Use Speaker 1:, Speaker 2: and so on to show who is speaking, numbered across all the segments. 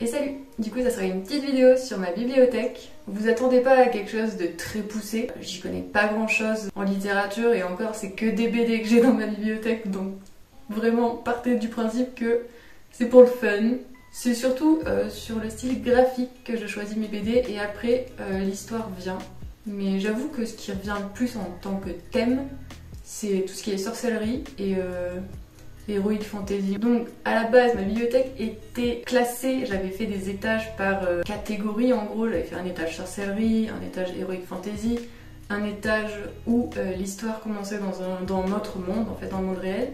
Speaker 1: Et salut! Du coup ça sera une petite vidéo sur ma bibliothèque. Vous attendez pas à quelque chose de très poussé. J'y connais pas grand chose en littérature et encore c'est que des BD que j'ai dans ma bibliothèque, donc vraiment partez du principe que c'est pour le fun. C'est surtout sur le style graphique que je choisis mes BD et après l'histoire vient. Mais j'avoue que ce qui revient le plus en tant que thème, c'est tout ce qui est sorcellerie et Heroic Fantasy. Donc à la base ma bibliothèque était classée, j'avais fait des étages par catégorie en gros, j'avais fait un étage sorcellerie, un étage Heroic Fantasy, un étage où l'histoire commençait dans notre monde, en fait dans le monde réel,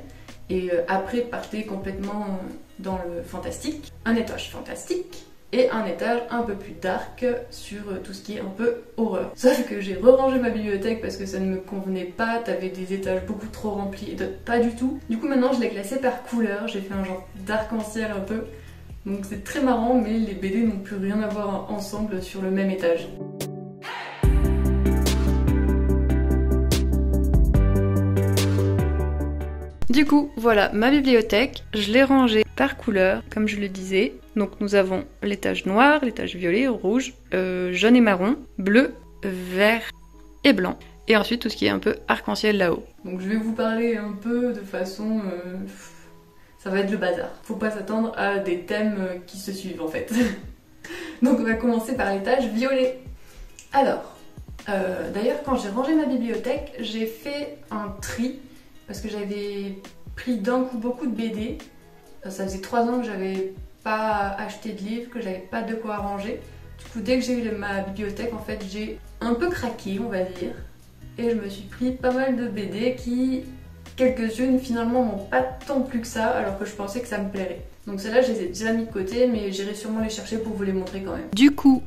Speaker 1: et après partait complètement dans le fantastique, un étage fantastique, et un étage un peu plus dark sur tout ce qui est un peu horreur. Sauf que j'ai re-rangé ma bibliothèque parce que ça ne me convenait pas, t'avais des étages beaucoup trop remplis et d'autres pas du tout. Du coup maintenant je l'ai classé par couleur, j'ai fait un genre d'arc-en-ciel un peu. Donc c'est très marrant mais les BD n'ont plus rien à voir ensemble sur le même étage. Du coup, voilà ma bibliothèque, je l'ai rangée par couleur, comme je le disais. Donc nous avons l'étage noir, l'étage violet, rouge, jaune et marron, bleu, vert et blanc. Et ensuite tout ce qui est un peu arc-en-ciel là-haut. Donc je vais vous parler un peu de façon... ça va être le bazar. Faut pas s'attendre à des thèmes qui se suivent en fait. Donc on va commencer par l'étage violet. Alors, d'ailleurs quand j'ai rangé ma bibliothèque, j'ai fait un tri. Parce que j'avais pris d'un coup beaucoup de BD. Ça faisait 3 ans que j'avais pas acheté de livres, que j'avais pas de quoi ranger. Du coup, dès que j'ai eu ma bibliothèque, en fait, j'ai un peu craqué, on va dire. Et je me suis pris pas mal de BD qui, quelques-unes, finalement, n'ont pas tant plu que ça, alors que je pensais que ça me plairait. Donc celles-là, je les ai déjà mis de côté, mais j'irai sûrement les chercher pour vous les montrer quand même. Du coup,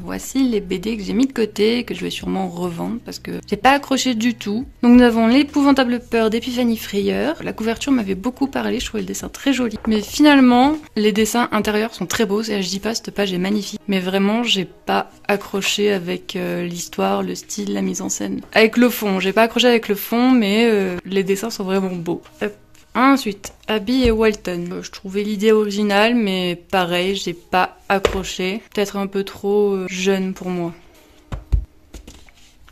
Speaker 1: voici les BD que j'ai mis de côté, que je vais sûrement revendre parce que j'ai pas accroché du tout. Donc nous avons l'épouvantable peur d'Epiphanie Frayeur. La couverture m'avait beaucoup parlé, je trouvais le dessin très joli. Mais finalement, les dessins intérieurs sont très beaux, et je dis pas, cette page est magnifique. Mais vraiment, j'ai pas accroché avec l'histoire, le style, la mise en scène. Avec le fond, j'ai pas accroché avec le fond, mais les dessins sont vraiment beaux. Ensuite, Abby et Walton. Je trouvais l'idée originale, mais pareil, j'ai pas accroché. Peut-être un peu trop jeune pour moi.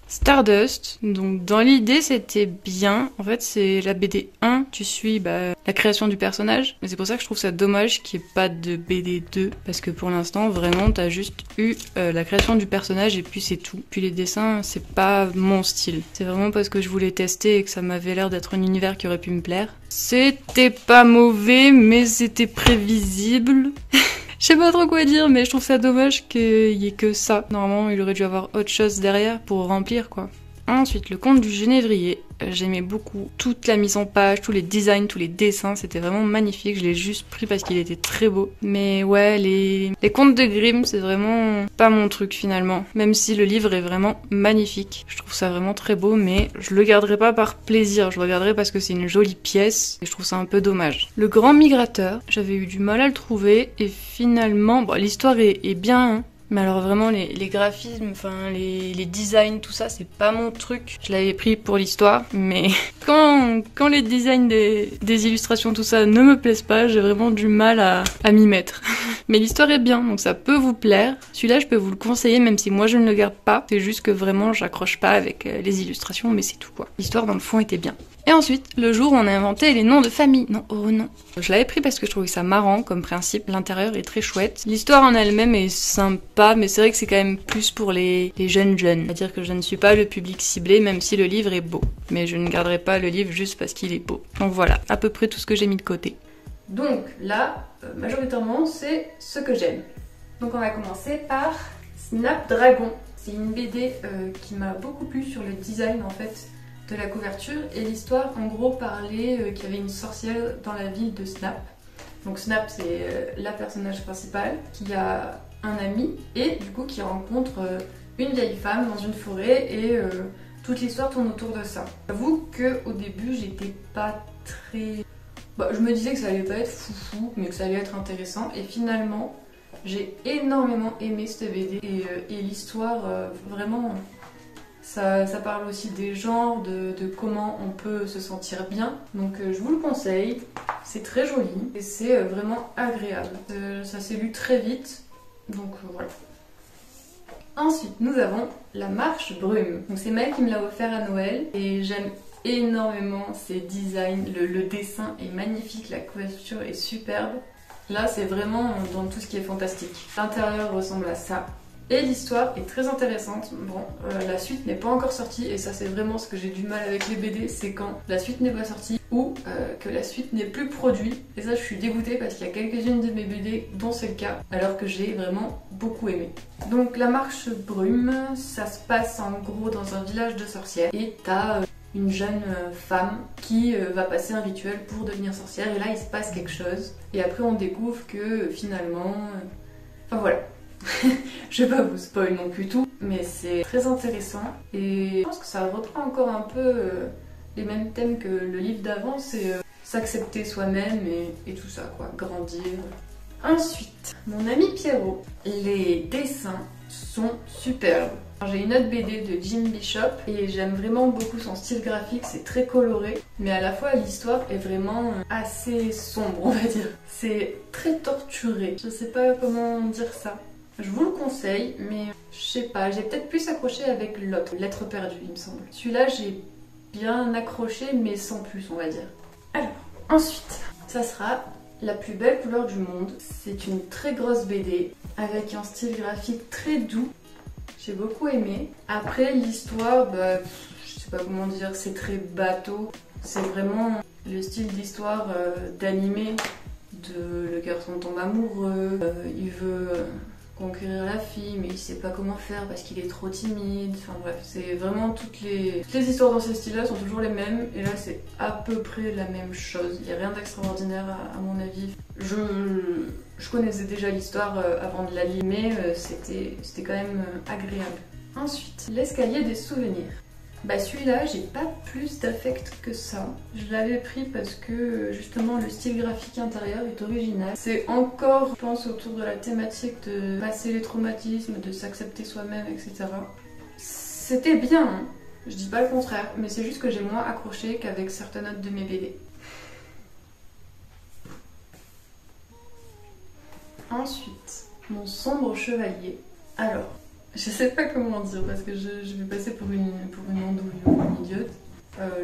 Speaker 1: Stardust, donc dans l'idée c'était bien, en fait c'est la BD 1, tu suis la création du personnage, mais c'est pour ça que je trouve ça dommage qu'il n'y ait pas de BD 2, parce que pour l'instant vraiment t'as juste eu la création du personnage et puis c'est tout. Puis les dessins c'est pas mon style, c'est vraiment parce que je voulais tester et que ça m'avait l'air d'être un univers qui aurait pu me plaire. C'était pas mauvais mais c'était prévisible. Je sais pas trop quoi dire, mais je trouve ça dommage qu'il y ait que ça. Normalement, il aurait dû avoir autre chose derrière pour remplir, quoi. Ensuite, le conte du Genévrier. J'aimais beaucoup toute la mise en page, tous les designs, tous les dessins, c'était vraiment magnifique. Je l'ai juste pris parce qu'il était très beau. Mais ouais, les contes de Grimm, c'est vraiment pas mon truc finalement. Même si le livre est vraiment magnifique. Je trouve ça vraiment très beau, mais je le garderai pas par plaisir. Je le garderai parce que c'est une jolie pièce et je trouve ça un peu dommage. Le Grand Migrateur, j'avais eu du mal à le trouver et finalement, bon, l'histoire est bien, hein. Mais alors vraiment les graphismes, enfin les designs, tout ça, c'est pas mon truc. Je l'avais pris pour l'histoire, mais quand les designs des illustrations, tout ça ne me plaisent pas, j'ai vraiment du mal à m'y mettre. Mais l'histoire est bien, donc ça peut vous plaire. Celui-là, je peux vous le conseiller, même si moi je ne le garde pas. C'est juste que vraiment, j'accroche pas avec les illustrations, mais c'est tout quoi. L'histoire dans le fond était bien. Et ensuite, le jour où on a inventé les noms de famille. Non, oh non. Je l'avais pris parce que je trouvais ça marrant comme principe. L'intérieur est très chouette. L'histoire en elle-même est sympa, mais c'est vrai que c'est quand même plus pour les jeunes. C'est-à-dire que je ne suis pas le public ciblé, même si le livre est beau. Mais je ne garderai pas le livre juste parce qu'il est beau. Donc voilà, à peu près tout ce que j'ai mis de côté. Donc là, majoritairement, c'est ce que j'aime. Donc on va commencer par Snapdragon. C'est une BD qui m'a beaucoup plu sur le design en fait de la couverture, et l'histoire en gros parlait qu'il y avait une sorcière dans la ville de Snap. Donc Snap c'est la personnage principale qui a un ami et du coup qui rencontre une vieille femme dans une forêt et toute l'histoire tourne autour de ça. J'avoue qu'au début j'étais pas très... je me disais que ça allait pas être foufou mais que ça allait être intéressant, et finalement j'ai énormément aimé cette BD et l'histoire vraiment... Ça parle aussi des genres, de comment on peut se sentir bien. Donc je vous le conseille, c'est très joli et c'est vraiment agréable. Ça s'est lu très vite, donc voilà. Ensuite, nous avons La Marche Brume. Donc c'est Mel qui me l'a offert à Noël et j'aime énormément ses designs. Le dessin est magnifique, la couverture est superbe. Là, c'est vraiment dans tout ce qui est fantastique. L'intérieur ressemble à ça. Et l'histoire est très intéressante. Bon, la suite n'est pas encore sortie et ça c'est vraiment ce que j'ai du mal avec les BD, c'est quand la suite n'est pas sortie ou que la suite n'est plus produite. Et ça je suis dégoûtée parce qu'il y a quelques-unes de mes BD dont c'est le cas, alors que j'ai vraiment beaucoup aimé. Donc La Marche Brume, ça se passe en gros dans un village de sorcières et t'as une jeune femme qui va passer un rituel pour devenir sorcière et là il se passe quelque chose et après on découvre que finalement... Enfin voilà. Je vais pas vous spoil non plus tout, mais c'est très intéressant et je pense que ça reprend encore un peu les mêmes thèmes que le livre d'avant, c'est s'accepter soi-même et tout ça quoi, grandir. Ensuite, mon ami Pierrot, les dessins sont superbes. J'ai une autre BD de Jim Bishop et j'aime vraiment beaucoup son style graphique, c'est très coloré, mais à la fois l'histoire est vraiment assez sombre on va dire. C'est très torturé, je sais pas comment dire ça. Je vous le conseille, mais je sais pas, j'ai peut-être plus accroché avec l'autre, Lettre perdue il me semble. Celui-là j'ai bien accroché mais sans plus on va dire. Alors, ensuite, ça sera La plus belle couleur du monde. C'est une très grosse BD avec un style graphique très doux. J'ai beaucoup aimé. Après l'histoire, bah, je sais pas comment dire, c'est très bateau. C'est vraiment le style d'histoire d'animé de le garçon tombe amoureux, il veut conquérir la fille mais il sait pas comment faire parce qu'il est trop timide. Enfin bref, c'est vraiment toutes les histoires dans ces styles-là sont toujours les mêmes et là c'est à peu près la même chose. Il n'y a rien d'extraordinaire à mon avis. Je connaissais déjà l'histoire avant de la lire mais c'était quand même agréable. Ensuite, L'escalier des souvenirs. Bah celui-là, j'ai pas plus d'affect que ça. Je l'avais pris parce que justement le style graphique intérieur est original. C'est encore, je pense, autour de la thématique de passer les traumatismes, de s'accepter soi-même, etc. C'était bien, hein. Je dis pas le contraire, mais c'est juste que j'ai moins accroché qu'avec certaines autres de mes BD. Ensuite, Mon sombre chevalier. Alors, je sais pas comment dire parce que je vais passer pour une andouille ou une idiote.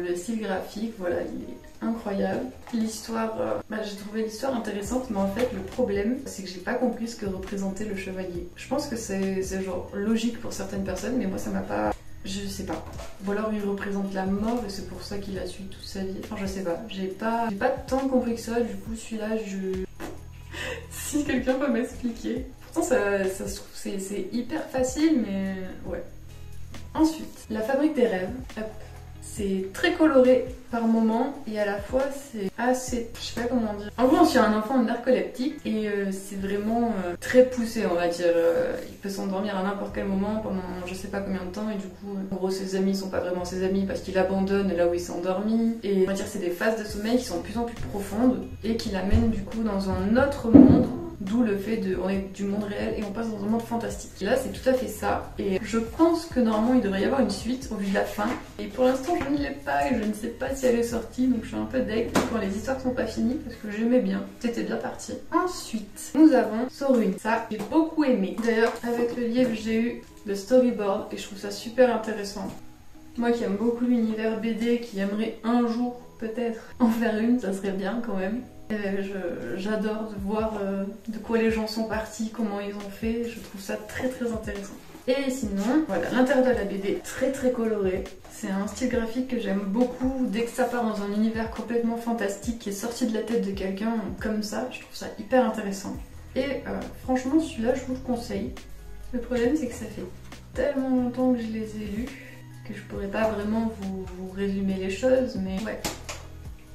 Speaker 1: Le style graphique, voilà, il est incroyable. L'histoire, j'ai trouvé l'histoire intéressante, mais en fait le problème c'est que j'ai pas compris ce que représentait le chevalier. Je pense que c'est genre logique pour certaines personnes, mais moi ça m'a pas... Je sais pas. Ou alors il représente la mort et c'est pour ça qu'il a suivi toute sa vie. Enfin je sais pas. J'ai pas tant compris que ça, du coup celui-là si quelqu'un peut m'expliquer. Pourtant ça se trouve c'est hyper facile mais ouais. Ensuite, La fabrique des rêves. C'est très coloré par moments et à la fois c'est assez... je sais pas comment dire. En gros on suit un enfant narcoleptique et c'est vraiment très poussé on va dire. Il peut s'endormir à n'importe quel moment pendant je sais pas combien de temps et du coup en gros ses amis sont pas vraiment ses amis parce qu'il abandonne là où il s'est endormi. Et on va dire c'est des phases de sommeil qui sont de plus en plus profondes et qui l'amènent du coup dans un autre monde. D'où le fait on est du monde réel et on passe dans un monde fantastique. Et là c'est tout à fait ça. Et je pense que normalement il devrait y avoir une suite au vu de la fin. Et pour l'instant je ne l'ai pas et je ne sais pas si elle est sortie. Donc je suis un peu deg quand les histoires sont pas finies parce que j'aimais bien. C'était bien parti. Ensuite nous avons Sorune. Ça j'ai beaucoup aimé. D'ailleurs avec le livre j'ai eu le storyboard et je trouve ça super intéressant. Moi qui aime beaucoup l'univers BD, qui aimerait un jour peut-être en faire une, ça serait bien quand même. J'adore voir de quoi les gens sont partis, comment ils ont fait, je trouve ça très très intéressant. Et sinon, voilà, l'intérieur de la BD très très coloré. C'est un style graphique que j'aime beaucoup. Dès que ça part dans un univers complètement fantastique qui est sorti de la tête de quelqu'un comme ça, je trouve ça hyper intéressant. Et franchement celui-là je vous le conseille. Le problème c'est que ça fait tellement longtemps que je les ai lus que je pourrais pas vraiment vous résumer les choses, mais ouais,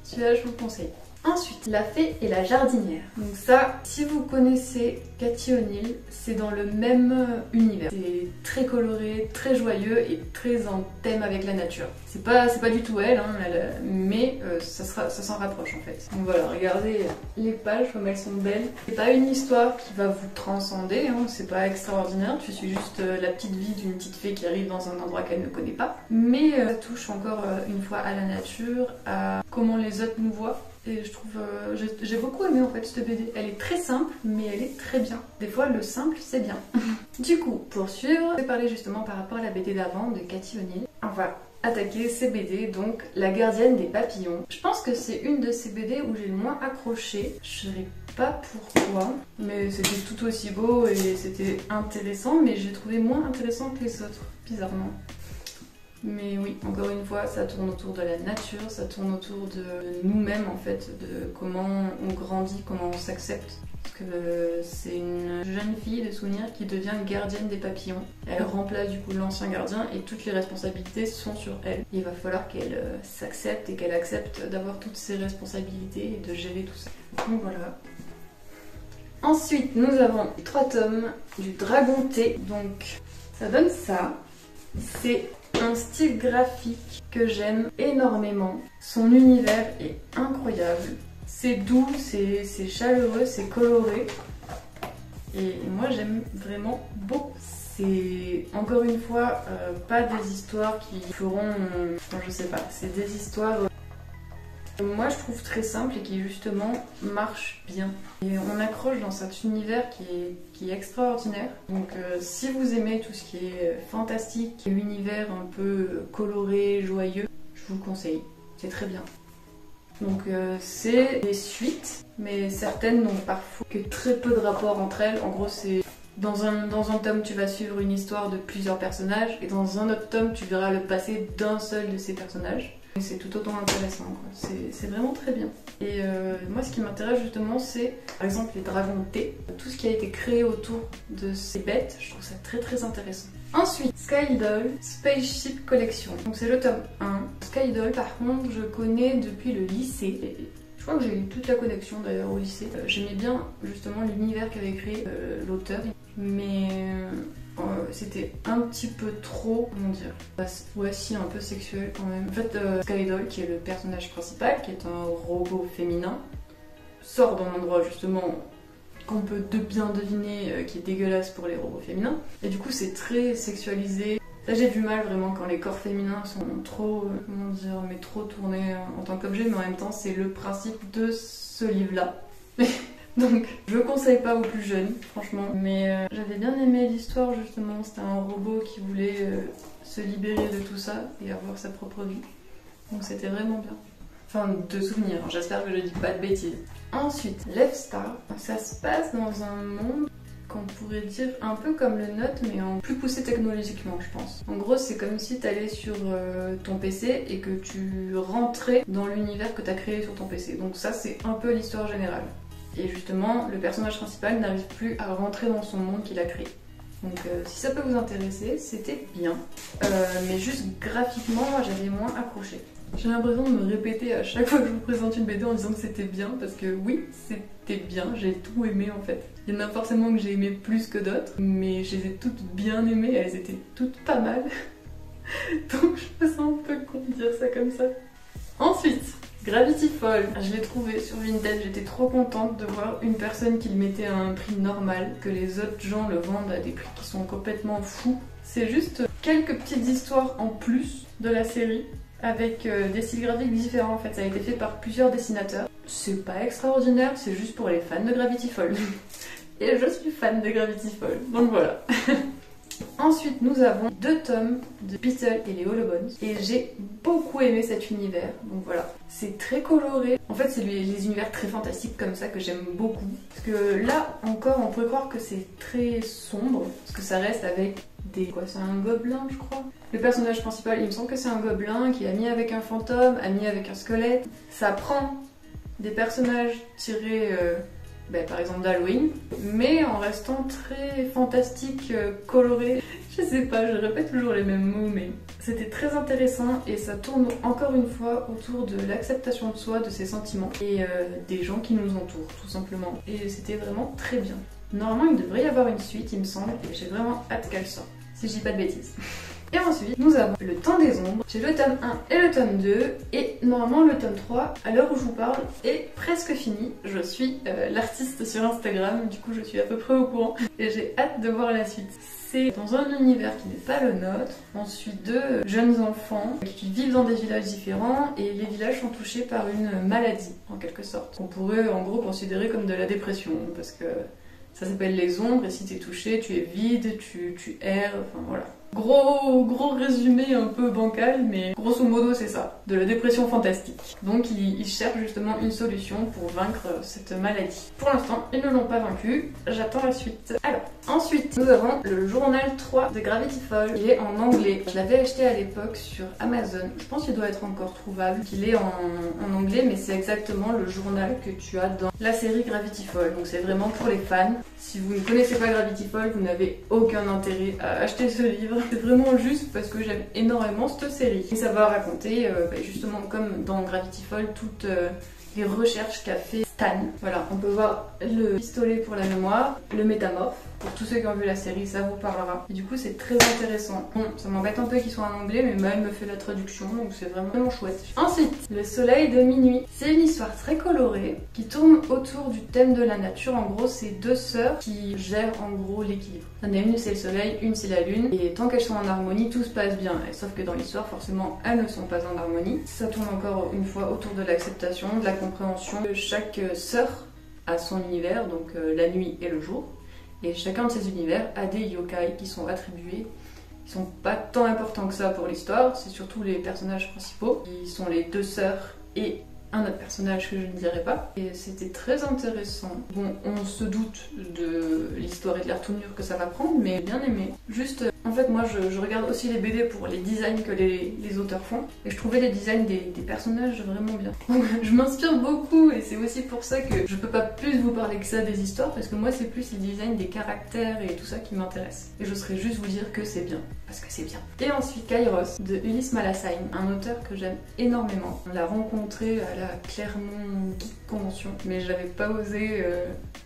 Speaker 1: celui-là je vous le conseille. Ensuite, La Fée et la Jardinière. Donc ça, si vous connaissez Cathy O'Neil, c'est dans le même univers. C'est très coloré, très joyeux et très en thème avec la nature. C'est pas du tout elle, hein, mais ça s'en rapproche en fait. Donc voilà, regardez les pages comme elles sont belles. C'est pas une histoire qui va vous transcender, hein, c'est pas extraordinaire, tu suis juste la petite vie d'une petite fée qui arrive dans un endroit qu'elle ne connaît pas. Mais ça touche encore une fois à la nature, à comment les autres nous voient. Et je trouve, j'ai beaucoup aimé en fait cette BD. Elle est très simple, mais elle est très bien. Des fois, le simple, c'est bien. Du coup, pour suivre, je vais parler justement par rapport à la BD d'avant de Cathy O'Neil. On va attaquer ces BD, donc La Gardienne des Papillons. Je pense que c'est une de ces BD où j'ai le moins accroché. Je ne sais pas pourquoi, mais c'était tout aussi beau et c'était intéressant, mais j'ai trouvé moins intéressant que les autres, bizarrement. Mais oui, encore une fois, ça tourne autour de la nature, ça tourne autour de nous-mêmes en fait, de comment on grandit, comment on s'accepte. Parce que c'est une jeune fille de souvenir qui devient gardienne des papillons. Elle remplace du coup l'ancien gardien et toutes les responsabilités sont sur elle. Il va falloir qu'elle s'accepte et qu'elle accepte d'avoir toutes ses responsabilités et de gérer tout ça. Donc voilà. Ensuite, nous avons 3 tomes du Dragon T. Donc ça donne ça. C'est un style graphique que j'aime énormément. Son univers est incroyable. C'est doux, c'est chaleureux, c'est coloré. Et moi j'aime vraiment beaucoup. C'est encore une fois pas des histoires qui feront... Enfin, je sais pas, c'est des histoires... moi je trouve très simple et qui justement marche bien. Et on accroche dans cet univers qui est extraordinaire. Donc si vous aimez tout ce qui est fantastique, l'univers un peu coloré, joyeux, je vous le conseille. C'est très bien. Donc c'est des suites, mais certaines n'ont parfois que très peu de rapport entre elles. En gros c'est... Dans un tome, tu vas suivre une histoire de plusieurs personnages, et dans un autre tome, tu verras le passé d'un seul de ces personnages. C'est tout autant intéressant, c'est vraiment très bien. Et moi ce qui m'intéresse justement c'est par exemple les dragons T, tout ce qui a été créé autour de ces bêtes, je trouve ça très intéressant. Ensuite, Sky Doll Spaceship Collection, donc c'est le tome 1. Sky Doll par contre je connais depuis le lycée, et je crois que j'ai lu toute la collection d'ailleurs au lycée. J'aimais bien justement l'univers qu'avait créé l'auteur, mais... c'était un petit peu trop, comment dire, ouais si, un peu sexuel quand même. En fait, Sky Doll, qui est le personnage principal, qui est un robot féminin, sort d'un endroit justement qu'on peut bien deviner qui est dégueulasse pour les robots féminins. Et du coup c'est très sexualisé. Là j'ai du mal vraiment quand les corps féminins sont trop, comment dire, mais trop tournés en tant qu'objet, mais en même temps c'est le principe de ce livre-là. Donc je conseille pas aux plus jeunes, franchement. Mais j'avais bien aimé l'histoire justement, c'était un robot qui voulait se libérer de tout ça et avoir sa propre vie. Donc c'était vraiment bien. Enfin, de souvenirs, j'espère que je dis pas de bêtises. Ensuite, Love Star, ça se passe dans un monde qu'on pourrait dire un peu comme le nôtre, mais en plus poussé technologiquement, je pense. En gros, c'est comme si tu allais sur ton PC et que tu rentrais dans l'univers que tu as créé sur ton PC. Donc ça, c'est un peu l'histoire générale. Et justement, le personnage principal n'arrive plus à rentrer dans son monde qu'il a créé. Donc si ça peut vous intéresser, c'était bien. Mais juste graphiquement, moi j'avais moins accroché. J'ai l'impression de me répéter à chaque fois que je vous présente une BD en disant que c'était bien, parce que oui, c'était bien, j'ai tout aimé en fait. Il y en a forcément que j'ai aimé plus que d'autres, mais je les ai toutes bien aimées, elles étaient toutes pas mal. Donc je me sens un peu con de dire ça comme ça. Ensuite, Gravity Falls, je l'ai trouvé sur Vinted, j'étais trop contente de voir une personne qui le mettait à un prix normal, que les autres gens le vendent à des prix qui sont complètement fous. C'est juste quelques petites histoires en plus de la série, avec des styles graphiques différents en fait, ça a été fait par plusieurs dessinateurs. C'est pas extraordinaire, c'est juste pour les fans de Gravity Falls. Et je suis fan de Gravity Falls, donc voilà. Ensuite, nous avons 2 tomes de Beetle et les Holobones. Et j'ai beaucoup aimé cet univers. Donc voilà, c'est très coloré. En fait, c'est les univers très fantastiques comme ça que j'aime beaucoup. Parce que là, encore, on pourrait croire que c'est très sombre. Parce que ça reste avec des... Quoi, c'est un gobelin, je crois. Le personnage principal, il me semble que c'est un gobelin qui est ami avec un fantôme, ami avec un squelette. Ça prend des personnages tirés... par exemple d'Halloween, mais en restant très fantastique, coloré. Je sais pas, je répète toujours les mêmes mots, mais C'était très intéressant et ça tourne encore une fois autour de l'acceptation de soi, de ses sentiments et des gens qui nous entourent tout simplement. Et c'était vraiment très bien. Normalement il devrait y avoir une suite il me semble et j'ai vraiment hâte qu'elle sorte, si je dis pas de bêtises. Et ensuite, nous avons le temps des ombres. J'ai le tome 1 et le tome 2. Et normalement, le tome 3, à l'heure où je vous parle, est presque fini. Je suis l'artiste sur Instagram, du coup je suis à peu près au courant. Et j'ai hâte de voir la suite. C'est dans un univers qui n'est pas le nôtre. On suit deux jeunes enfants qui vivent dans des villages différents. Et les villages sont touchés par une maladie, en quelque sorte. Qu'on pourrait en gros considérer comme de la dépression. Parce que ça s'appelle les ombres. Et si t'es touché, tu es vide, tu erres, enfin voilà. Gros résumé un peu bancal, mais grosso modo c'est ça, de la dépression fantastique. Donc ils cherchent justement une solution pour vaincre cette maladie. Pour l'instant, ils ne l'ont pas vaincu, j'attends la suite. Alors, ensuite, nous avons le journal 3 de Gravity Falls. Il est en anglais. Je l'avais acheté à l'époque sur Amazon. Je pense qu'il doit être encore trouvable. Il est en anglais, mais c'est exactement le journal que tu as dans la série Gravity Falls. Donc c'est vraiment pour les fans. Si vous ne connaissez pas Gravity Falls, vous n'avez aucun intérêt à acheter ce livre. C'est vraiment juste parce que j'aime énormément cette série. Et ça va raconter, justement comme dans Gravity Falls, toutes les recherches qu'a fait Stan. Voilà, on peut voir le pistolet pour la mémoire, le métamorphe. Pour tous ceux qui ont vu la série, ça vous parlera. Et du coup, c'est très intéressant. Bon, ça m'embête un peu qu'ils soient en anglais, mais Maëlle me fait la traduction, donc c'est vraiment chouette. Ensuite, Le Soleil de minuit. C'est une histoire très colorée qui tourne autour du thème de la nature. En gros, c'est deux sœurs qui gèrent en gros l'équilibre. Il y en a une, c'est le soleil, une, c'est la lune. Et tant qu'elles sont en harmonie, tout se passe bien. Et sauf que dans l'histoire, forcément, elles ne sont pas en harmonie. Ça tourne encore une fois autour de l'acceptation, de la compréhension. Chaque sœur a son univers, donc la nuit et le jour. Et chacun de ces univers a des yokai qui sont attribués. Ils sont pas tant importants que ça pour l'histoire, c'est surtout les personnages principaux. Ils sont les deux sœurs et un autre personnage que je ne dirai pas. Et c'était très intéressant. Bon, on se doute de l'histoire et de la retournure que ça va prendre, mais j'ai bien aimé. Juste, en fait, moi je regarde aussi les BD pour les designs que les auteurs font. Et je trouvais les designs des personnages vraiment bien. Donc je m'inspire beaucoup et c'est aussi pour ça que je peux pas plus vous parler que ça des histoires, parce que moi c'est plus les designs des caractères et tout ça qui m'intéresse. Et je saurais juste vous dire que c'est bien, parce que c'est bien. Et ensuite Kairos de Ulysse Malassagne, un auteur que j'aime énormément. On l'a rencontré à la Clermont Geek Convention, mais j'avais pas osé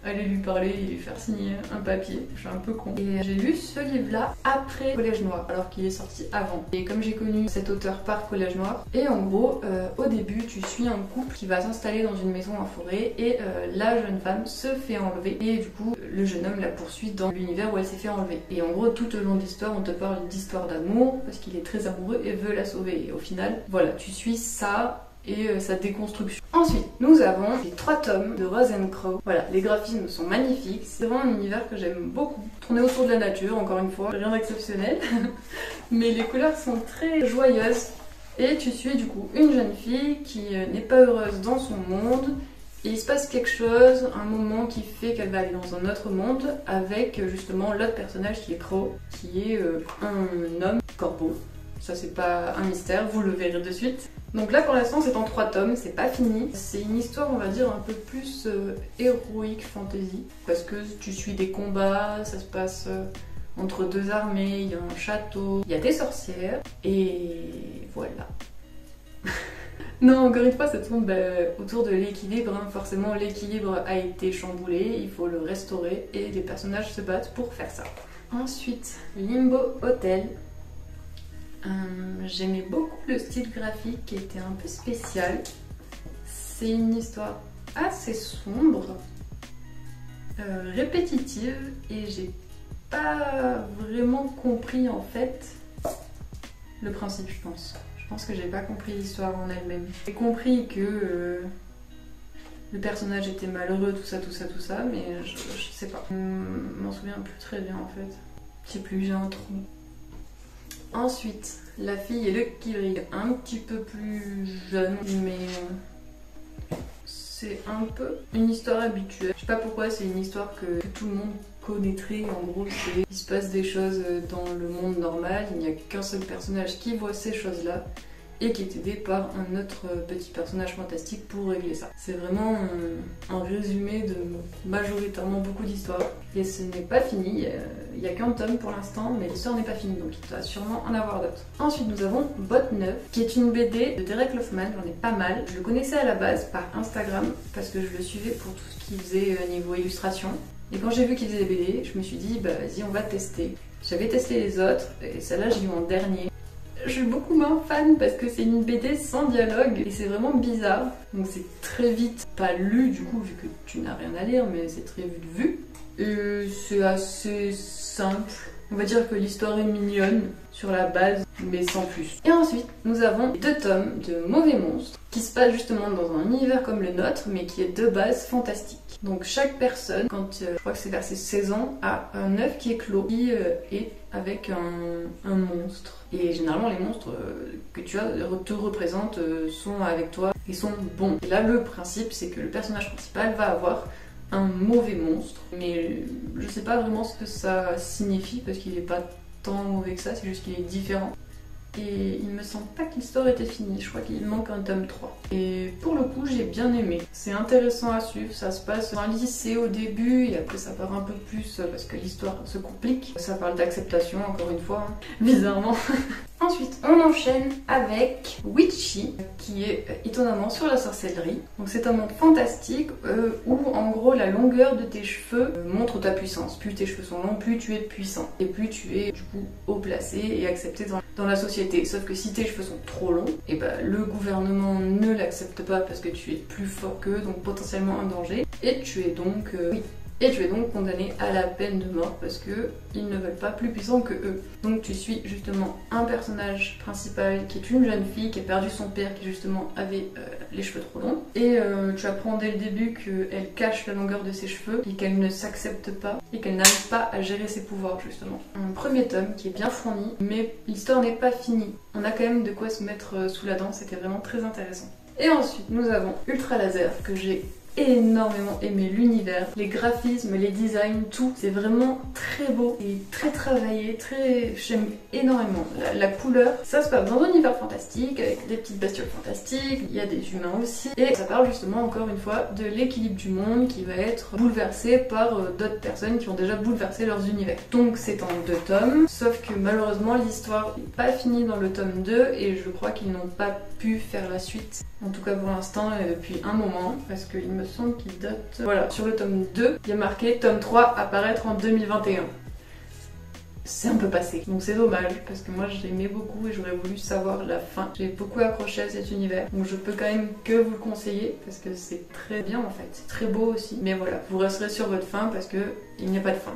Speaker 1: aller lui parler et lui faire signer un papier. Je suis un peu con. Et j'ai lu ce livre-là après Collège Noir, alors qu'il est sorti avant. Et comme j'ai connu cet auteur par Collège Noir, et en gros, au début, tu suis un couple qui va s'installer dans une maison en forêt et la jeune femme se fait enlever. Et du coup, le jeune homme la poursuit dans l'univers où elle s'est fait enlever. Et en gros, tout au long de l'histoire, on te parle d'histoire d'amour parce qu'il est très amoureux et veut la sauver. Et au final, voilà, tu suis ça et sa déconstruction. Ensuite, nous avons les 3 tomes de Rose & Crow. Voilà, les graphismes sont magnifiques. C'est vraiment un univers que j'aime beaucoup. Tourné autour de la nature, encore une fois, rien d'exceptionnel. Mais les couleurs sont très joyeuses. Et tu suis du coup une jeune fille qui n'est pas heureuse dans son monde. Et il se passe quelque chose, un moment qui fait qu'elle va aller dans un autre monde avec justement l'autre personnage qui est Crow, qui est un homme corbeau. Ça c'est pas un mystère, vous le verrez de suite. Donc là pour l'instant c'est en 3 tomes, c'est pas fini. C'est une histoire on va dire un peu plus héroïque fantasy. Parce que tu suis des combats, ça se passe entre 2 armées, il y a un château, il y a des sorcières et voilà. Non, encore une fois, ça tourne autour de l'équilibre. Hein. Forcément, l'équilibre a été chamboulé, il faut le restaurer et les personnages se battent pour faire ça. Ensuite, Limbo Hotel. J'aimais beaucoup le style graphique qui était un peu spécial. C'est une histoire assez sombre, répétitive et j'ai pas vraiment compris en fait le principe, je pense. Je pense que j'ai pas compris l'histoire en elle-même. J'ai compris que le personnage était malheureux, tout ça, mais je sais pas. Je m'en souviens plus très bien en fait. Je sais plus, j'ai un trou. Ensuite, La fille et le Kivrig, un petit peu plus jeune, mais c'est un peu une histoire habituelle. Je sais pas pourquoi, c'est une histoire que tout le monde connaîtrait. En gros, il se passe des choses dans le monde normal, il n'y a qu'un seul personnage qui voit ces choses-là. et qui est aidé par un autre petit personnage fantastique pour régler ça. C'est vraiment un résumé de majoritairement beaucoup d'histoires. Et ce n'est pas fini, il n'y a qu'un tome pour l'instant, mais l'histoire n'est pas finie, donc il doit sûrement en avoir d'autres. Ensuite nous avons Botte Neuve, qui est une BD de Derek Loffman, j'en ai pas mal. Je le connaissais à la base par Instagram, parce que je le suivais pour tout ce qu'il faisait niveau illustration. Et quand j'ai vu qu'il faisait des BD, je me suis dit, bah vas-y, on va tester. J'avais testé les autres, et celle-là j'ai eu en dernier. Je suis beaucoup moins fan parce que c'est une BD sans dialogue et c'est vraiment bizarre. Donc c'est très vite pas lu du coup, vu que tu n'as rien à lire, mais c'est très vite vu. Et c'est assez simple. On va dire que l'histoire est mignonne sur la base, mais sans plus. Et ensuite, nous avons 2 tomes de Mauvais Monstres, qui se passent justement dans un univers comme le nôtre, mais qui est de base fantastique. Donc chaque personne, quand je crois que c'est vers ses 16 ans, a un œuf qui est clos, qui est avec un monstre. Et généralement les monstres que tu as te représentent sont avec toi et sont bons. Et là le principe c'est que le personnage principal va avoir un mauvais monstre. Mais je sais pas vraiment ce que ça signifie parce qu'il est pas tant mauvais que ça, c'est juste qu'il est différent. Et il me semble pas que l'histoire était finie, je crois qu'il manque un tome 3. Et pour le coup, j'ai bien aimé. C'est intéressant à suivre, ça se passe dans un lycée au début et après ça part un peu plus parce que l'histoire se complique. Ça parle d'acceptation, encore une fois, hein, bizarrement. Ensuite, on enchaîne avec Witchy, qui est étonnamment sur la sorcellerie. Donc c'est un monde fantastique où en gros la longueur de tes cheveux montre ta puissance. Plus tes cheveux sont longs, plus tu es puissant. Et plus tu es du coup haut placé et accepté dans la société. Sauf que si tes cheveux sont trop longs, et ben le gouvernement ne l'accepte pas parce que tu es plus fort qu'eux, donc potentiellement un danger. Et tu es donc... Et tu es donc condamné à la peine de mort parce que ils ne veulent pas plus puissants que eux. Donc tu suis justement un personnage principal qui est une jeune fille qui a perdu son père qui justement avait les cheveux trop longs. Et tu apprends dès le début qu'elle cache la longueur de ses cheveux et qu'elle ne s'accepte pas et qu'elle n'arrive pas à gérer ses pouvoirs justement. Un premier tome qui est bien fourni, mais l'histoire n'est pas finie. On a quand même de quoi se mettre sous la dent, c'était vraiment très intéressant. Et ensuite nous avons Ultra Laser que j'ai énormément aimé l'univers, les graphismes, les designs, tout. C'est vraiment très beau et très travaillé, j'aime énormément. La couleur, ça se passe dans un univers fantastique avec des petites bestioles fantastiques, il y a des humains aussi. Et ça parle justement encore une fois de l'équilibre du monde qui va être bouleversé par d'autres personnes qui ont déjà bouleversé leurs univers. Donc c'est en 2 tomes, sauf que malheureusement l'histoire n'est pas finie dans le tome 2 et je crois qu'ils n'ont pas pu faire la suite. En tout cas pour l'instant et depuis un moment, parce qu'il me semble qu'il date... Voilà, sur le tome 2, il y a marqué tome 3 apparaître en 2021. C'est un peu passé, donc c'est dommage, parce que moi je l'aimais beaucoup et j'aurais voulu savoir la fin. J'ai beaucoup accroché à cet univers, donc je peux quand même que vous le conseiller, parce que c'est très bien en fait, c'est très beau aussi. Mais voilà, vous resterez sur votre fin parce que il n'y a pas de fin.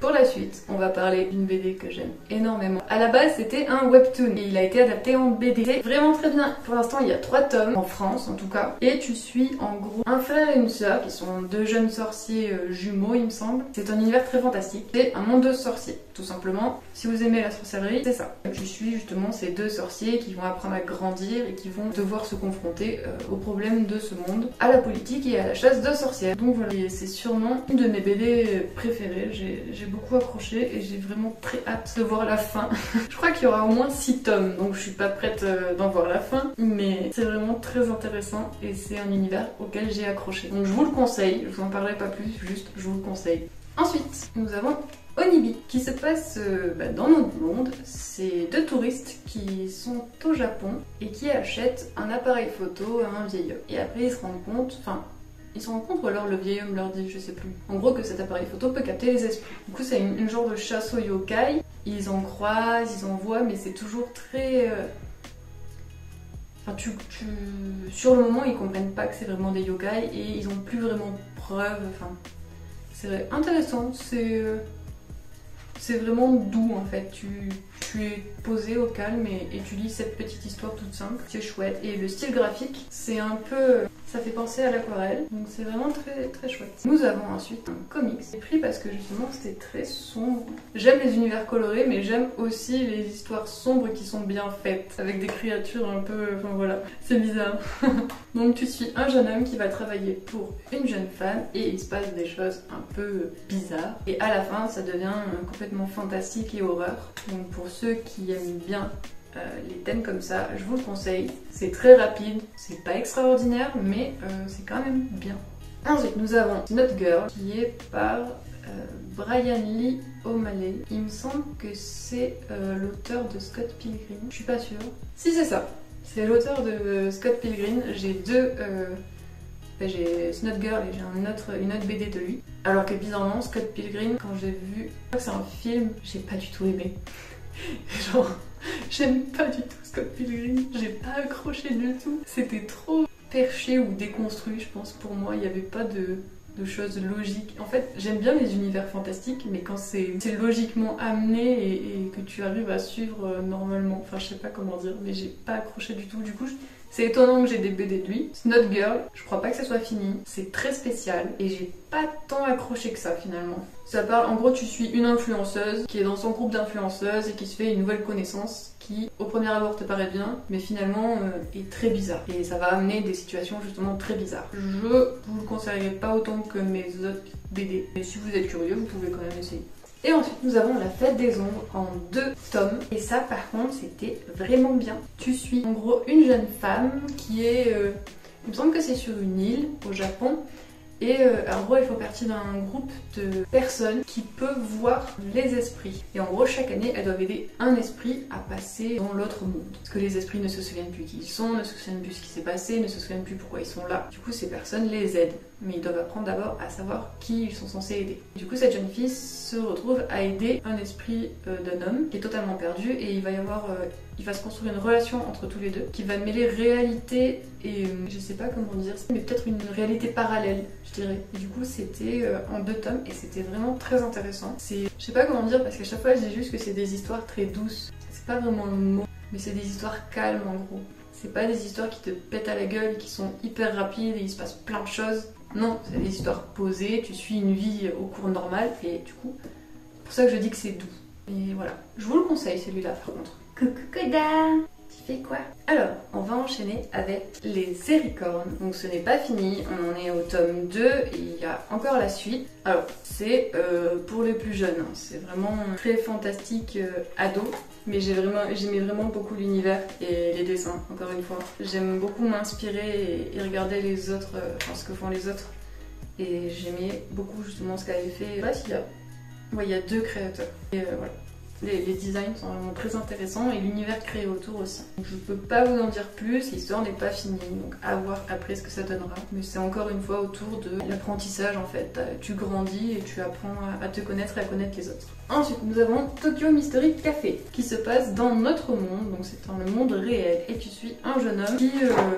Speaker 1: Pour la suite, on va parler d'une BD que j'aime énormément. À la base, c'était un webtoon et il a été adapté en BD. C'est vraiment très bien. Pour l'instant, il y a 3 tomes, en France en tout cas. Et tu suis en gros un frère et une sœur qui sont 2 jeunes sorciers jumeaux, il me semble. C'est un univers très fantastique. C'est un monde de sorciers, tout simplement. Si vous aimez la sorcellerie, c'est ça. Tu suis justement ces 2 sorciers qui vont apprendre à grandir et qui vont devoir se confronter aux problèmes de ce monde, à la politique et à la chasse de sorcières. Donc voilà, c'est sûrement une de mes BD préférées. J'ai beaucoup accroché et j'ai vraiment très hâte de voir la fin. Je crois qu'il y aura au moins 6 tomes, donc je suis pas prête d'en voir la fin, mais c'est vraiment très intéressant et c'est un univers auquel j'ai accroché. Donc je vous le conseille, je vous en parlerai pas plus, juste je vous le conseille. Ensuite, nous avons Onibi, qui se passe dans notre monde. C'est 2 touristes qui sont au Japon et qui achètent un appareil photo à un vieil homme. Et après ils se rendent compte, ils se rencontrent ou alors le vieil homme leur dit, je sais plus. En gros que cet appareil photo peut capter les esprits. Du coup c'est une genre de chasse aux yokai. Ils en croisent, ils en voient, mais c'est toujours très... Sur le moment ils comprennent pas que c'est vraiment des yokai et ils ont plus vraiment preuve. C'est intéressant, c'est vraiment doux en fait. Tu es posé au calme et tu lis cette petite histoire toute simple. C'est chouette. Et le style graphique, c'est un peu... Ça fait penser à l'aquarelle, donc c'est vraiment très très chouette. Nous avons ensuite un comics. J'ai pris parce que justement c'était très sombre. J'aime les univers colorés, mais j'aime aussi les histoires sombres qui sont bien faites, avec des créatures un peu... voilà, c'est bizarre. Donc tu suis un jeune homme qui va travailler pour une jeune femme et il se passe des choses un peu bizarres. Et à la fin, ça devient complètement fantastique et horreur. Donc pour ceux qui aiment bien les thèmes comme ça, je vous le conseille. C'est très rapide, c'est pas extraordinaire, mais c'est quand même bien. Ensuite, nous avons Not Girl, qui est par Brian Lee O'Malley. Il me semble que c'est l'auteur de Scott Pilgrim. Je suis pas sûre. Si, c'est ça. C'est l'auteur de Scott Pilgrim. J'ai deux... j'ai Snot Girl et j'ai une autre BD de lui. Alors que bizarrement, Scott Pilgrim, quand j'ai vu... Je crois que c'est un film, j'ai pas du tout aimé. Genre, j'aime pas du tout Scott Pilgrim. J'ai pas accroché du tout. C'était trop perché ou déconstruit, je pense, pour moi. Il y avait pas de choses logiques. En fait, j'aime bien les univers fantastiques, mais quand c'est logiquement amené et que tu arrives à suivre normalement, enfin je sais pas comment dire, mais j'ai pas accroché du tout. Du coup, c'est étonnant que j'ai des BD de lui. Snot Girl, je crois pas que ça soit fini, c'est très spécial et j'ai pas tant accroché que ça finalement. Ça parle, en gros, tu suis une influenceuse qui est dans son groupe d'influenceuses et qui se fait une nouvelle connaissance qui, au premier abord, te paraît bien, mais finalement est très bizarre. Et ça va amener des situations justement très bizarres. Je vous le conseillerais pas autant que mes autres BD, mais si vous êtes curieux, vous pouvez quand même essayer. Et ensuite, nous avons La Fête des Ombres en 2 tomes. Et ça, par contre, c'était vraiment bien. Tu suis en gros une jeune femme qui est... il me semble que c'est sur une île au Japon. Et en gros, elle fait partie d'un groupe de personnes qui peuvent voir les esprits. Et en gros, chaque année, elles doivent aider un esprit à passer dans l'autre monde. Parce que les esprits ne se souviennent plus qui ils sont, ne se souviennent plus ce qui s'est passé, ne se souviennent plus pourquoi ils sont là. Du coup, ces personnes les aident. Mais ils doivent apprendre d'abord à savoir qui ils sont censés aider. Du coup, cette jeune fille se retrouve à aider un esprit d'un homme qui est totalement perdu et il va se construire une relation entre tous les deux qui va mêler réalité et je sais pas comment dire, mais peut-être une réalité parallèle, je dirais. Et du coup, c'était en 2 tomes et c'était vraiment très intéressant. Je sais pas comment dire parce qu'à chaque fois, je dis juste que c'est des histoires très douces. C'est pas vraiment le mot, mais c'est des histoires calmes en gros. C'est pas des histoires qui te pètent à la gueule, qui sont hyper rapides et il se passe plein de choses. Non, c'est des histoires posées, tu suis une vie au cours normal et du coup, c'est pour ça que je dis que c'est doux. Et voilà, je vous le conseille celui-là par contre. Coucou Koda, tu fais quoi? Alors, on va enchaîner avec les Séricornes. Donc ce n'est pas fini, on en est au tome 2 et il y a encore la suite. Alors, c'est pour les plus jeunes, hein. C'est vraiment très fantastique ado. Mais j'aimais vraiment beaucoup l'univers et les dessins, encore une fois. J'aime beaucoup m'inspirer et regarder les autres, ce que font les autres. Et j'aimais beaucoup justement ce qu'avait fait. Là, il y a 2 créateurs. Et voilà. Les designs sont vraiment très intéressants et l'univers créé autour aussi. Donc, je peux pas vous en dire plus, l'histoire n'est pas finie, donc à voir après ce que ça donnera. Mais c'est encore une fois autour de l'apprentissage en fait. Tu grandis et tu apprends à te connaître et à connaître les autres. Ensuite, nous avons Tokyo Mystery Café qui se passe dans notre monde, donc c'est dans le monde réel. Et tu suis un jeune homme qui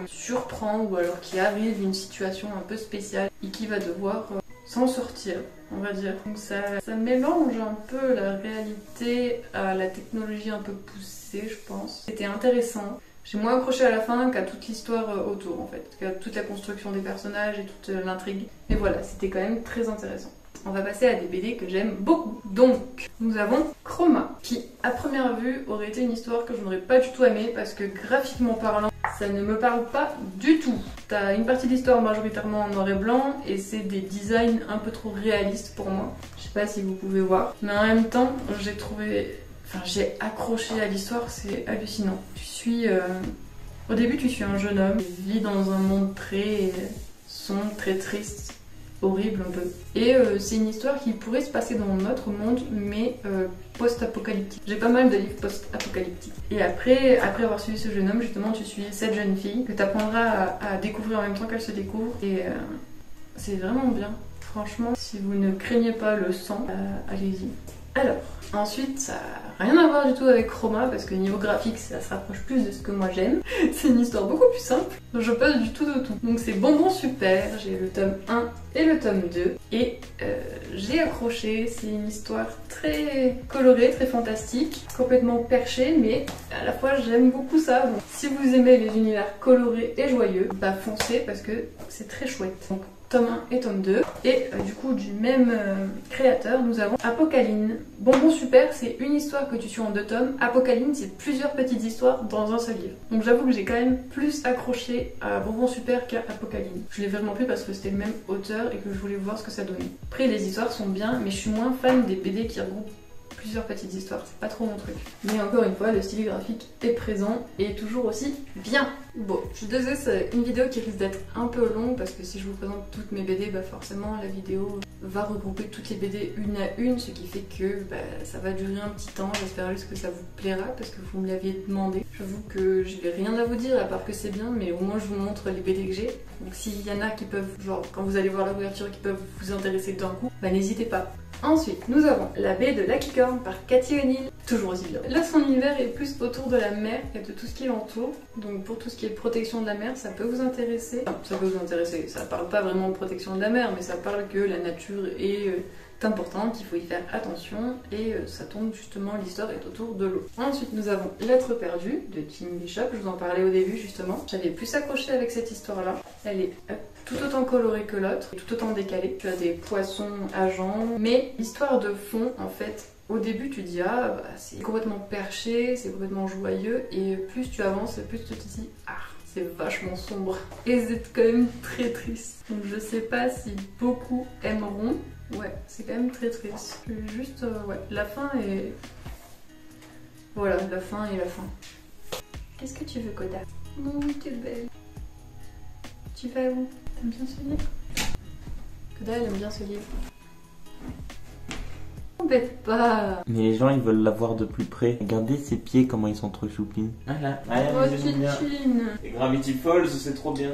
Speaker 1: surprend ou alors qui arrive une situation un peu spéciale et qui va devoir s'en sortir, on va dire. Donc ça mélange un peu la réalité à la technologie un peu poussée, je pense. C'était intéressant. J'ai moins accroché à la fin qu'à toute l'histoire autour, en fait, qu'à toute la construction des personnages et toute l'intrigue. Mais voilà, c'était quand même très intéressant. On va passer à des BD que j'aime beaucoup. Donc, nous avons Chroma, qui, à première vue, aurait été une histoire que je n'aurais pas du tout aimée parce que graphiquement parlant, ça ne me parle pas du tout. T'as une partie de l'histoire majoritairement en noir et blanc et c'est des designs un peu trop réalistes pour moi. Je sais pas si vous pouvez voir. Mais en même temps, j'ai accroché à l'histoire, c'est hallucinant. Au début, tu suis un jeune homme qui vit dans un monde très sombre, très triste, horrible un peu. Et c'est une histoire qui pourrait se passer dans notre monde, mais post-apocalyptique. J'ai pas mal de livres post-apocalyptiques. Et après avoir suivi ce jeune homme, justement, tu suis cette jeune fille que tu apprendras à découvrir en même temps qu'elle se découvre. Et c'est vraiment bien. Franchement, si vous ne craignez pas le sang, allez-y. Alors, ensuite, ça n'a rien à voir du tout avec Chroma parce que niveau graphique, ça se rapproche plus de ce que moi j'aime. C'est une histoire beaucoup plus simple. Je passe du tout au tout. Donc c'est Bonbon Super, j'ai le tome 1 et le tome 2 et j'ai accroché. C'est une histoire très colorée, très fantastique, complètement perchée, mais à la fois j'aime beaucoup ça. Donc si vous aimez les univers colorés et joyeux, bah foncez parce que c'est très chouette. Donc, tome 1 et tome 2. Et du coup, du même créateur, nous avons Apocalypse. Bonbon Super, c'est une histoire que tu suis en 2 tomes. Apocalypse, c'est plusieurs petites histoires dans un seul livre. Donc j'avoue que j'ai quand même plus accroché à Bonbon Super qu'à Apocalypse. Je l'ai vraiment pris parce que c'était le même auteur et que je voulais voir ce que ça donnait. Après, les histoires sont bien, mais je suis moins fan des BD qui regroupent plusieurs petites histoires, c'est pas trop mon truc. Mais encore une fois, le style graphique est présent et toujours aussi bien. Bon, je suis désolée, c'est une vidéo qui risque d'être un peu longue parce que si je vous présente toutes mes BD, bah forcément la vidéo va regrouper toutes les BD une à une, ce qui fait que bah, ça va durer un petit temps. J'espère juste que ça vous plaira parce que vous me l'aviez demandé. J'avoue que je n'ai rien à vous dire à part que c'est bien, mais au moins je vous montre les BD que j'ai. Donc s'il y en a qui peuvent, genre quand vous allez voir la couverture, qui peuvent vous intéresser d'un coup, bah n'hésitez pas. Ensuite, nous avons la baie de Lucky Corn par Cathy O'Neil, toujours aussi bien. Là, son univers est plus autour de la mer et de tout ce qui l'entoure. Donc pour tout ce qui est protection de la mer, ça peut vous intéresser. Enfin, ça peut vous intéresser, ça parle pas vraiment de protection de la mer, mais ça parle que la nature est importante, il faut y faire attention et ça tombe justement, l'histoire est autour de l'eau. Ensuite, nous avons Lettre perdue de Tim Bishop, je vous en parlais au début justement. J'avais plus accroché avec cette histoire-là. Elle est tout autant colorée que l'autre, tout autant décalée. Tu as des poissons agents, mais l'histoire de fond, en fait, au début tu dis ah bah, c'est complètement perché, c'est complètement joyeux, et plus tu avances, plus tu te dis ah c'est vachement sombre. Et c'est quand même très triste. Donc je sais pas si beaucoup aimeront. Ouais, c'est quand même très triste. Juste, ouais, la fin est... Voilà, la fin est la fin. Qu'est-ce que tu veux, Koda? Non, t'es belle. Tu vas où? T'aimes bien ce livre? Koda, elle aime bien ce livre. Embête pas.
Speaker 2: Mais les gens, ils veulent la voir de plus près. Regardez ses pieds, comment ils sont trop choupines. Voilà,
Speaker 1: Oh, Titine.
Speaker 2: Et Gravity Falls, c'est trop bien.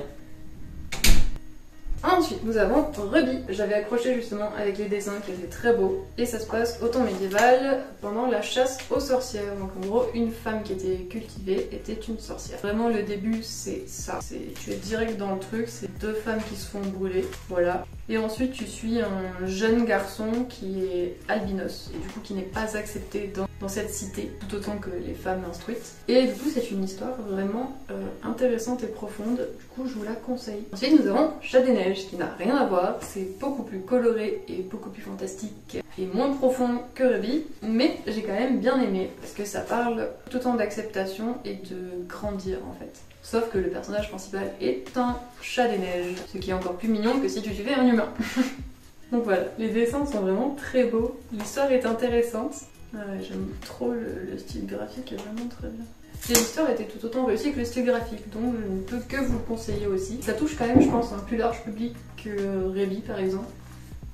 Speaker 1: Ensuite, nous avons Ruby. J'avais accroché justement avec les dessins qui étaient très beaux. Et ça se passe au temps médiéval, pendant la chasse aux sorcières. Donc en gros, une femme qui était cultivée était une sorcière. Vraiment, le début, c'est ça. Tu es direct dans le truc, c'est deux femmes qui se font brûler. Voilà. Et ensuite, tu suis un jeune garçon qui est albinos. Et du coup, qui n'est pas accepté dans cette cité, tout autant que les femmes instruites. Et du coup, c'est une histoire vraiment intéressante et profonde. Du coup, je vous la conseille. Ensuite, nous avons Chat des Neiges, qui n'a rien à voir. C'est beaucoup plus coloré et beaucoup plus fantastique et moins profond que Ruby. Mais j'ai quand même bien aimé, parce que ça parle tout autant d'acceptation et de grandir, en fait. Sauf que le personnage principal est un chat des neiges, ce qui est encore plus mignon que si tu suivais un humain. Donc voilà, les dessins sont vraiment très beaux, l'histoire est intéressante. J'aime trop le style graphique, est vraiment très bien. Et l'histoire était tout autant réussie que le style graphique, donc je ne peux que vous le conseiller aussi. Ça touche quand même, je pense, un plus large public que Ruby par exemple.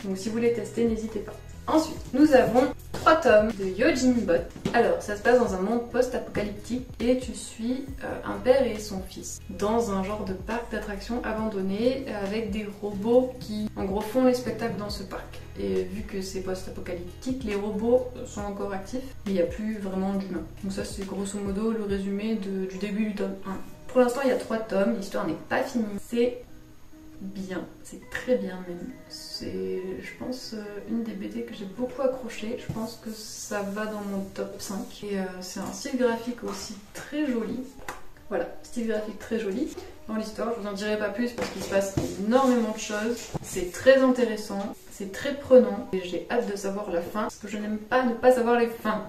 Speaker 1: Donc si vous voulez tester, n'hésitez pas. Ensuite, nous avons 3 tomes de Yojin Bot. Alors, ça se passe dans un monde post-apocalyptique et tu suis un père et son fils dans un genre de parc d'attractions abandonné avec des robots qui, en gros, font les spectacles dans ce parc. Et vu que c'est post-apocalyptique, les robots sont encore actifs, mais il n'y a plus vraiment d'humains. Donc ça, c'est grosso modo le résumé du début du tome 1. Pour l'instant, il y a 3 tomes, l'histoire n'est pas finie. C'est bien, c'est très bien même. C'est, je pense, une des BD que j'ai beaucoup accroché. Je pense que ça va dans mon top 5. Et c'est un style graphique aussi très joli. Voilà, style graphique très joli. Dans l'histoire, je vous en dirai pas plus parce qu'il se passe énormément de choses. C'est très intéressant, c'est très prenant. Et j'ai hâte de savoir la fin parce que je n'aime pas ne pas savoir les fins.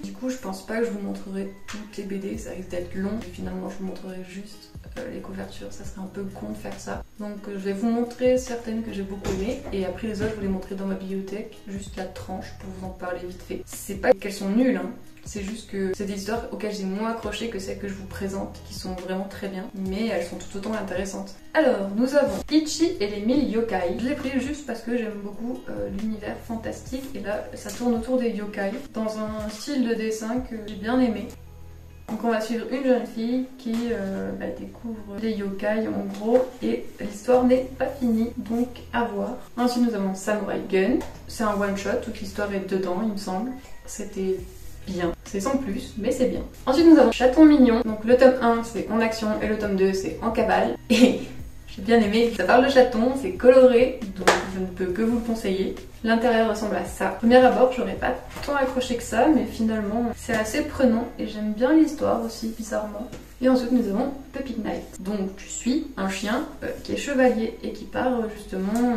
Speaker 1: Du coup, je pense pas que je vous montrerai toutes les BD, ça risque d'être long. Et finalement, je vous montrerai juste les couvertures, ça serait un peu con de faire ça. Donc je vais vous montrer certaines que j'ai beaucoup aimées et après les autres je vous les montrer dans ma bibliothèque, juste la tranche pour vous en parler vite fait. C'est pas qu'elles sont nulles, hein. C'est juste que c'est des histoires auxquelles j'ai moins accroché que celles que je vous présente, qui sont vraiment très bien, mais elles sont tout autant intéressantes. Alors, nous avons Ichi et les 1000 yokai. Je l'ai pris juste parce que j'aime beaucoup l'univers fantastique, et là, ça tourne autour des yokai, dans un style de dessin que j'ai bien aimé. Donc on va suivre une jeune fille qui découvre les yokai en gros, et l'histoire n'est pas finie, donc à voir. Ensuite nous avons Samurai Gun, c'est un one shot, toute l'histoire est dedans il me semble. C'était bien, c'est sans plus, mais c'est bien. Ensuite nous avons Chaton Mignon, donc le tome 1 c'est en action et le tome 2 c'est en cavale. Et j'ai bien aimé, ça parle de chaton, c'est coloré, donc je ne peux que vous le conseiller. L'intérieur ressemble à ça. Au premier abord, j'aurais pas tant accroché que ça, mais finalement, c'est assez prenant et j'aime bien l'histoire aussi, bizarrement. Et ensuite, nous avons Puppy Night. Donc, tu suis un chien qui est chevalier et qui part justement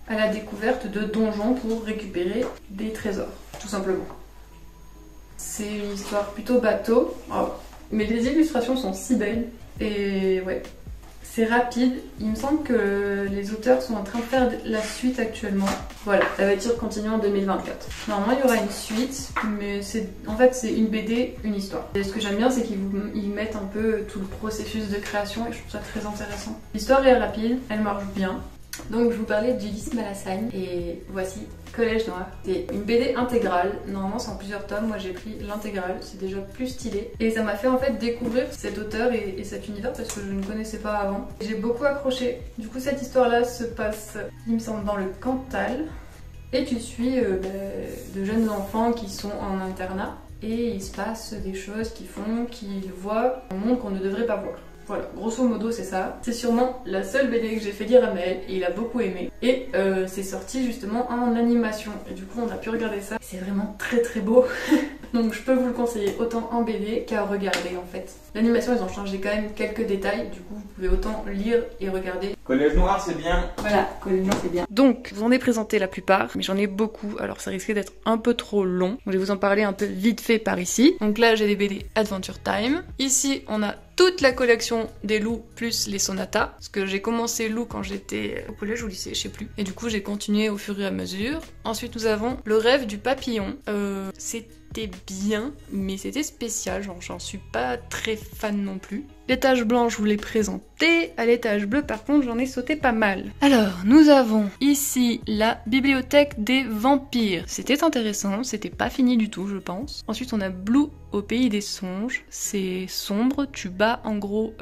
Speaker 1: à la découverte de donjons pour récupérer des trésors, tout simplement. C'est une histoire plutôt bateau, mais les illustrations sont si belles et ouais. C'est rapide, il me semble que les auteurs sont en train de faire la suite actuellement. Voilà, l'aventure continue en 2024. Normalement il y aura une suite, mais en fait c'est une BD, une histoire. Et ce que j'aime bien c'est qu'ils mettent un peu tout le processus de création et je trouve ça très intéressant. L'histoire est rapide, elle marche bien. Donc je vous parlais d'Ulysse Malassagne et voici Collège Noir. C'est une BD intégrale, normalement c'est en plusieurs tomes, moi j'ai pris l'intégrale, c'est déjà plus stylé. Et ça m'a fait en fait découvrir cet auteur et cet univers parce que je ne connaissais pas avant. J'ai beaucoup accroché. Du coup cette histoire là se passe, il me semble, dans le Cantal. Et tu suis de jeunes enfants qui sont en internat. Et il se passe des choses qui font qu'ils voient un monde qu'on ne devrait pas voir. Voilà, grosso modo c'est ça. C'est sûrement la seule BD que j'ai fait lire à Maël et il a beaucoup aimé. Et c'est sorti justement en animation. Et du coup on a pu regarder ça. C'est vraiment très très beau. Donc je peux vous le conseiller autant en BD qu'à regarder en fait. L'animation ils ont changé quand même quelques détails. Du coup vous pouvez autant lire et regarder.
Speaker 2: Collège Noir c'est bien.
Speaker 1: Voilà, Collège Noir c'est bien. Donc je vous en ai présenté la plupart, mais j'en ai beaucoup. Alors ça risquait d'être un peu trop long. Donc je vais vous en parler un peu vite fait par ici. Donc là j'ai des BD Adventure Time. Ici on a toute la collection des Lou plus les sonatas. Parce que j'ai commencé Lou quand j'étais au collège ou au lycée, je sais plus. Et du coup j'ai continué au fur et à mesure. Ensuite nous avons Le rêve du papillon. C'était bien, mais c'était spécial, genre j'en suis pas très fan non plus. L'étage blanc, je vous l'ai présenté. À l'étage bleu, par contre, j'en ai sauté pas mal. Alors, nous avons ici la bibliothèque des vampires. C'était intéressant, c'était pas fini du tout, je pense. Ensuite, on a Blue au pays des songes. C'est sombre, tu bats en gros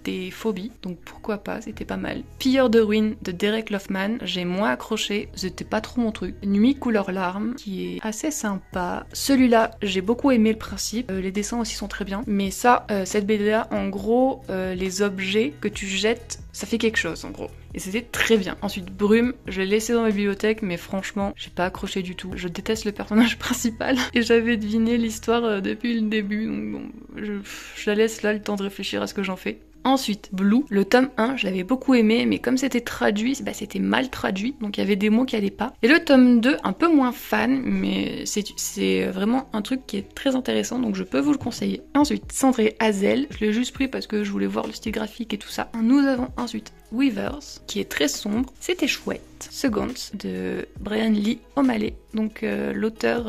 Speaker 1: des phobies, donc pourquoi pas, c'était pas mal. Pilleur de ruines de Derek Loffman, j'ai moins accroché, c'était pas trop mon truc. Nuit couleur larme, qui est assez sympa. Celui-là, j'ai beaucoup aimé le principe, les dessins aussi sont très bien, mais ça, cette BD-là, en gros, les objets que tu jettes, ça fait quelque chose en gros. Et c'était très bien. Ensuite, Brume, je l'ai laissé dans ma bibliothèque, mais franchement, j'ai pas accroché du tout. Je déteste le personnage principal et j'avais deviné l'histoire depuis le début, donc bon, je la laisse là le temps de réfléchir à ce que j'en fais. Ensuite, Blue, le tome 1, je l'avais beaucoup aimé, mais comme c'était traduit, c'était mal traduit, donc il y avait des mots qui allaient pas. Et le tome 2, un peu moins fan, mais c'est vraiment un truc qui est très intéressant, donc je peux vous le conseiller. Ensuite, Cendré Hazel, je l'ai juste pris parce que je voulais voir le style graphique et tout ça. Nous avons ensuite Weavers, qui est très sombre, c'était chouette. Seconds, de Brian Lee O'Malley, donc l'auteur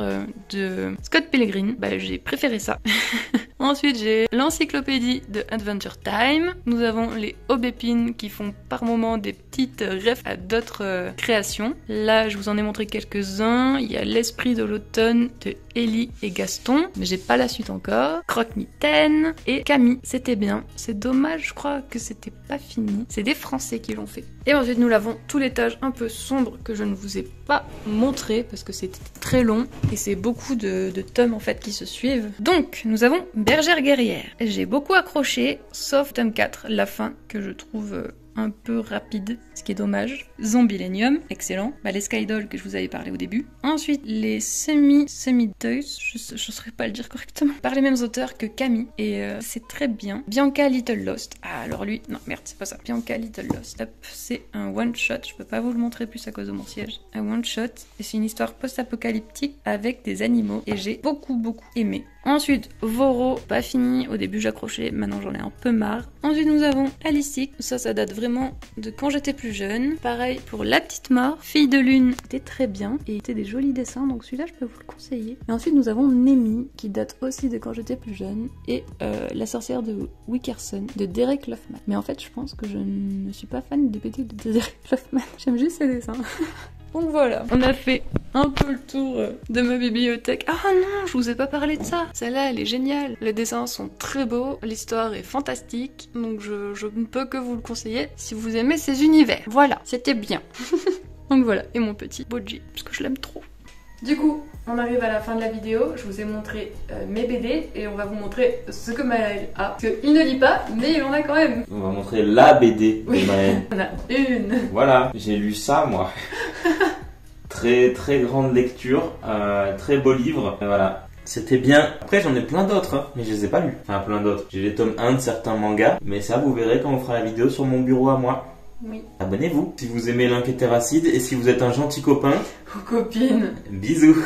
Speaker 1: de Scott Pilgrim, j'ai préféré ça. Ensuite, j'ai l'encyclopédie de Adventure Time. Nous avons les aubépines qui font par moments des petites refs à d'autres créations. Là, je vous en ai montré quelques-uns. Il y a l'esprit de l'automne de Ellie et Gaston, mais j'ai pas la suite encore. Croque-mitaine et Camille, c'était bien. C'est dommage, je crois que c'était pas fini. C'est des Français qui l'ont fait. Et ensuite, nous l'avons tout l'étage un peu sombre que je ne vous ai pas montré parce que c'était très long et c'est beaucoup de tomes en fait qui se suivent. Donc, nous avons Bergère guerrière. J'ai beaucoup accroché, sauf tome 4, la fin que je trouve un peu rapide, ce qui est dommage. Zombilenium, excellent. Les Skydolls que je vous avais parlé au début. Ensuite, les Semi-Toys, je ne saurais pas le dire correctement, par les mêmes auteurs que Camille, et c'est très bien. Bianca Little Lost. Ah, alors lui, non, merde, c'est pas ça. Bianca Little Lost. Hop, c'est un one-shot, je peux pas vous le montrer plus à cause de mon siège. Un one-shot, et c'est une histoire post-apocalyptique avec des animaux, et j'ai beaucoup aimé. Ensuite, Voro, pas fini. Au début, j'accrochais, maintenant j'en ai un peu marre. Ensuite, nous avons Alice. Ça date vraiment de quand j'étais plus jeune. Pareil pour La Petite Mort. Fille de Lune, c'était très bien. Et c'était des jolis dessins, donc celui-là, je peux vous le conseiller. Et ensuite, nous avons Nemi, qui date aussi de quand j'étais plus jeune. Et La Sorcière de Wickerson, de Derek Loffman. Mais en fait, je pense que je ne suis pas fan des BD de Derek Loffman. J'aime juste ses dessins. Donc voilà, on a fait un peu le tour de ma bibliothèque. Ah non, je vous ai pas parlé de ça. Celle-là, elle est géniale. Les dessins sont très beaux, l'histoire est fantastique, donc je ne peux que vous le conseiller si vous aimez ces univers. Voilà, c'était bien. Donc voilà, et mon petit Boji, parce que je l'aime trop. Du coup, on arrive à la fin de la vidéo, je vous ai montré mes BD et on va vous montrer ce que Maël a. Parce qu'il ne lit pas, mais il en a quand même.
Speaker 2: On va montrer la BD de Maël.
Speaker 1: On a une.
Speaker 2: Voilà, j'ai lu ça moi. Très grande lecture, très beau livre, et voilà. C'était bien. Après j'en ai plein d'autres, hein, mais je les ai pas lus. Enfin plein d'autres. J'ai les tomes 1 de certains mangas, mais ça vous verrez quand on fera la vidéo sur mon bureau à moi.
Speaker 1: Oui.
Speaker 2: Abonnez-vous si vous aimez l'Inquétéracide et si vous êtes un gentil copain
Speaker 1: Ou copine.
Speaker 2: Bisous.